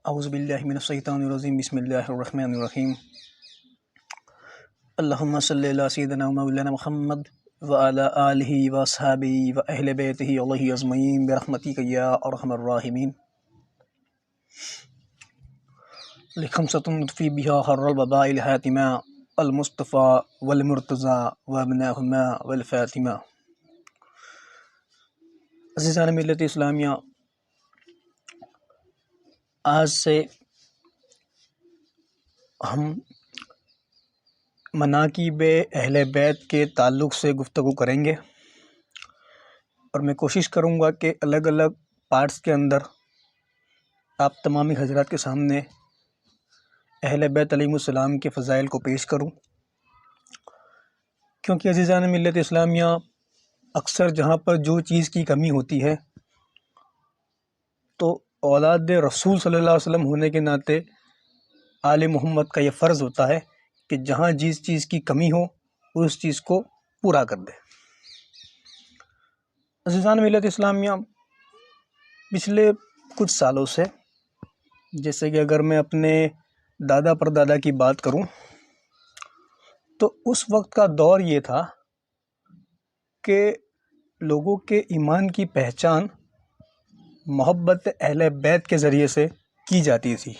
اعوذ باللہ من الشیطان الرجیم بسم اللہ الرحمن الرحیم اللہم صلی علی سیدنا و مولانا محمد وعلی آلہ واصحابہ و اہل بیتہ اللہ اجمعین برحمتک یا ارحم الراحمین لخمسۃ نطفی بہا حر الوباء الحاتمہ المصطفیٰ والمرتضیٰ وابناہما والفاطمہ۔ عزیزان ملت اسلامیہ، آج سے ہم مناقب اہل بیت کے تعلق سے گفتگو کریں گے، اور میں کوشش کروں گا کہ الگ الگ پارٹس کے اندر آپ تمامی حضرات کے سامنے اہل بیت علیہم السلام کے فضائل کو پیش کروں، کیونکہ عزیزان ملت اسلامیہ، اکثر جہاں پر جو چیز کی کمی ہوتی ہے تو اولاد رسول صلی اللہ علیہ وسلم ہونے کے ناطے آل محمد کا یہ فرض ہوتا ہے کہ جہاں جس چیز کی کمی ہو اس چیز کو پورا کر دے۔ عزیزان ملت اسلامیہ، پچھلے کچھ سالوں سے، جیسے کہ اگر میں اپنے دادا پردادا کی بات کروں تو اس وقت کا دور یہ تھا کہ لوگوں کے ایمان کی پہچان محبت اہل بیت کے ذریعے سے کی جاتی تھی،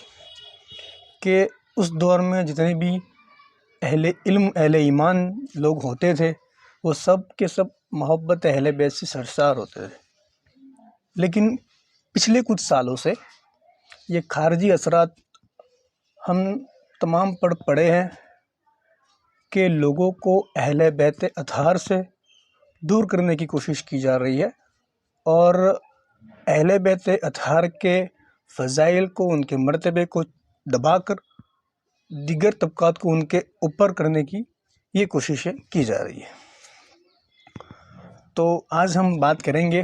کہ اس دور میں جتنے بھی اہل علم اہل ایمان لوگ ہوتے تھے وہ سب کے سب محبت اہل بیت سے سرشار ہوتے تھے۔ لیکن پچھلے کچھ سالوں سے یہ خارجی اثرات ہم تمام پر پڑے ہیں کہ لوگوں کو اہل بیت اطہار سے دور کرنے کی کوشش کی جا رہی ہے، اور اہل بیت اطہار کے فضائل کو، ان کے مرتبے کو دبا کر دیگر طبقات کو ان کے اوپر کرنے کی یہ کوششیں کی جا رہی ہیں۔ تو آج ہم بات کریں گے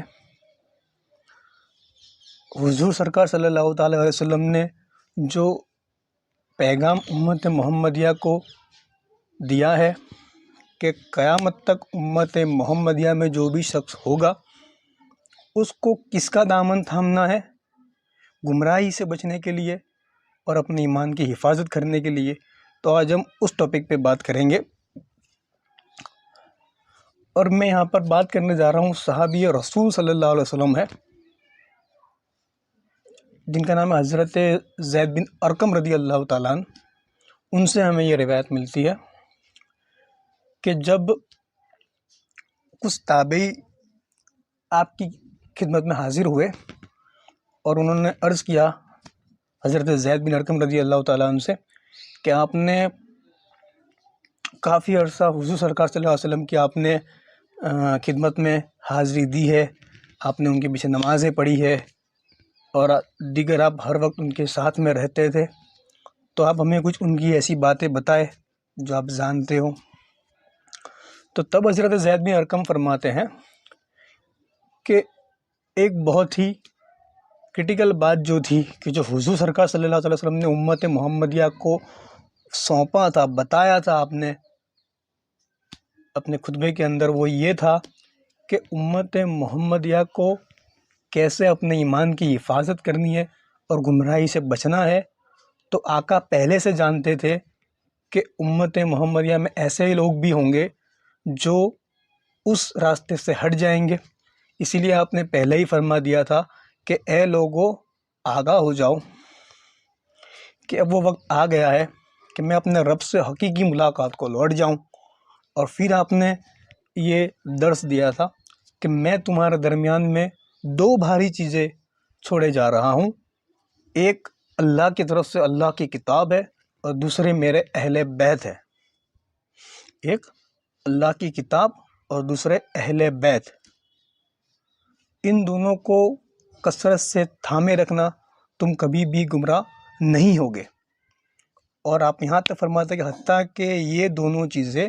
حضور سرکار صلی اللہ تعالیٰ علیہ وسلم نے جو پیغام امت محمدیہ کو دیا ہے کہ قیامت تک امت محمدیہ میں جو بھی شخص ہوگا اس کو کس کا دامن تھامنا ہے گمراہی سے بچنے کے لیے اور اپنے ایمان کی حفاظت کرنے کے لیے۔ تو آج ہم اس ٹاپک پہ بات کریں گے، اور میں یہاں پر بات کرنے جا رہا ہوں صحابی رسول صلی اللہ علیہ وسلم ہے، جن کا نام ہے حضرت زید بن ارقم رضی اللہ تعالیٰ عنہ۔ ان سے ہمیں یہ روایت ملتی ہے کہ جب کچھ تابعی آپ کی خدمت میں حاضر ہوئے اور انہوں نے عرض کیا حضرت زید بن ارقم رضی اللہ تعالیٰ عنہ سے کہ آپ نے کافی عرصہ حضور سرکار صلی اللہ علیہ وسلم کی آپ نے خدمت میں حاضری دی ہے، آپ نے ان کے پیچھے نمازیں پڑھی ہے، اور دیگر آپ ہر وقت ان کے ساتھ میں رہتے تھے، تو آپ ہمیں کچھ ان کی ایسی باتیں بتائے جو آپ جانتے ہو۔ تو تب حضرت زید بن ارقم فرماتے ہیں کہ ایک بہت ہی کرٹیکل بات جو تھی کہ جو حضور سرکار صلی اللہ علیہ وسلم نے امت محمدیہ کو سونپا تھا، بتایا تھا آپ نے اپنے خطبے کے اندر، وہ یہ تھا کہ امت محمدیہ کو کیسے اپنے ایمان کی حفاظت کرنی ہے اور گمراہی سے بچنا ہے۔ تو آقا پہلے سے جانتے تھے کہ امت محمدیہ میں ایسے ہی لوگ بھی ہوں گے جو اس راستے سے ہٹ جائیں گے، اسی لیے آپ نے پہلے ہی فرما دیا تھا کہ اے لوگو آگاہ ہو جاؤ کہ اب وہ وقت آ گیا ہے کہ میں اپنے رب سے حقیقی ملاقات کو لوٹ جاؤں۔ اور پھر آپ نے یہ درس دیا تھا کہ میں تمہارے درمیان میں دو بھاری چیزیں چھوڑے جا رہا ہوں، ایک اللہ کی طرف سے اللہ کی کتاب ہے، اور دوسرے میرے اہل بیت ہے۔ ایک اللہ کی کتاب اور دوسرے اہل بیت، ان دونوں کو کثرت سے تھامے رکھنا، تم کبھی بھی گمراہ نہیں ہوگے۔ اور آپ یہاں تک فرماتے کہ حتیٰ کہ یہ دونوں چیزیں،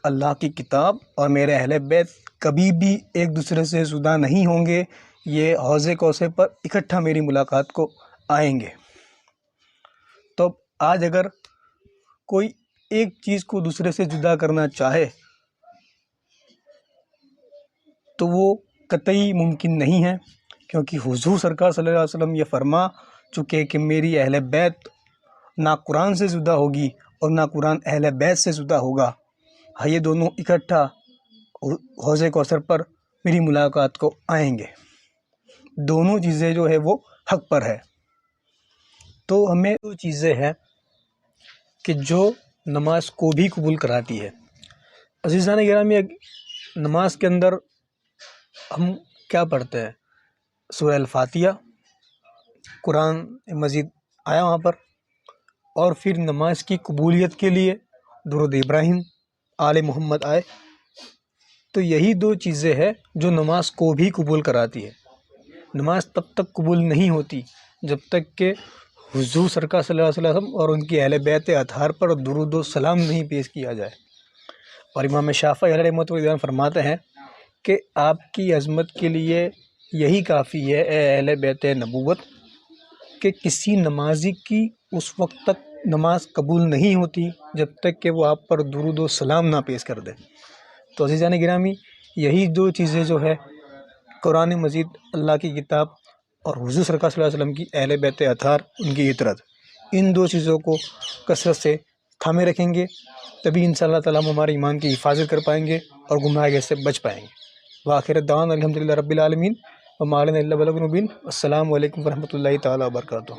اللہ کی کتاب اور میرے اہل بیت، کبھی بھی ایک دوسرے سے جدا نہیں ہوں گے، یہ حوض کوثر پر اکٹھا میری ملاقات کو آئیں گے۔ تو آج اگر کوئی ایک چیز کو دوسرے سے جدا کرنا چاہے تو وہ قطعی ممکن نہیں ہے، کیونکہ حضور سرکار صلی اللہ علیہ وسلم یہ فرما چکے کہ میری اہل بیت نہ قرآن سے جدا ہوگی اور نہ قرآن اہل بیت سے جدا ہوگا، یہ دونوں اکٹھا حوض کوثر پر میری ملاقات کو آئیں گے، دونوں چیزیں جو ہے وہ حق پر ہے۔ تو ہمیں وہ چیزیں ہیں کہ جو نماز کو بھی قبول کراتی ہے۔ عزیزان گرامی، نماز کے اندر ہم کیا پڑھتے ہیں؟ سورہ الفاتحہ، قرآن مجید آیا وہاں پر، اور پھر نماز کی قبولیت کے لیے درود ابراہیم، آل محمد آئے۔ تو یہی دو چیزیں ہیں جو نماز کو بھی قبول کراتی ہے۔ نماز تب تک قبول نہیں ہوتی جب تک کہ حضور سرکار صلی اللہ علیہ وسلم اور ان کی اہل بیت اطہار پر درود و سلام نہیں پیش کیا جائے۔ اور امام شافعی علیہ رحمۃ اللہ فرماتے ہیں کہ آپ کی عظمت کے لیے یہی کافی ہے اے اہل بیت نبوت کہ کسی نمازی کی اس وقت تک نماز قبول نہیں ہوتی جب تک کہ وہ آپ پر درود و سلام نہ پیش کر دے۔ تو عزیزان گرامی، یہی دو چیزیں جو ہے قرآن مجید، اللہ کی کتاب، اور حضور سرکار صلی اللہ علیہ وسلم کی اہل بیت اطہار، ان کی عطرت، ان دو چیزوں کو کثرت سے تھامے رکھیں گے، تبھی انشاءاللہ تعالیٰ ہم ہمارے ایمان کی حفاظت کر پائیں گے اور گمراہی سے بچ پائیں گے۔ وآخر دعوانا الحمدللہ رب العالمین وما علینا الا البلاغ المبین۔ السلام علیکم ورحمۃ اللہ تعالیٰ وبرکاتہ۔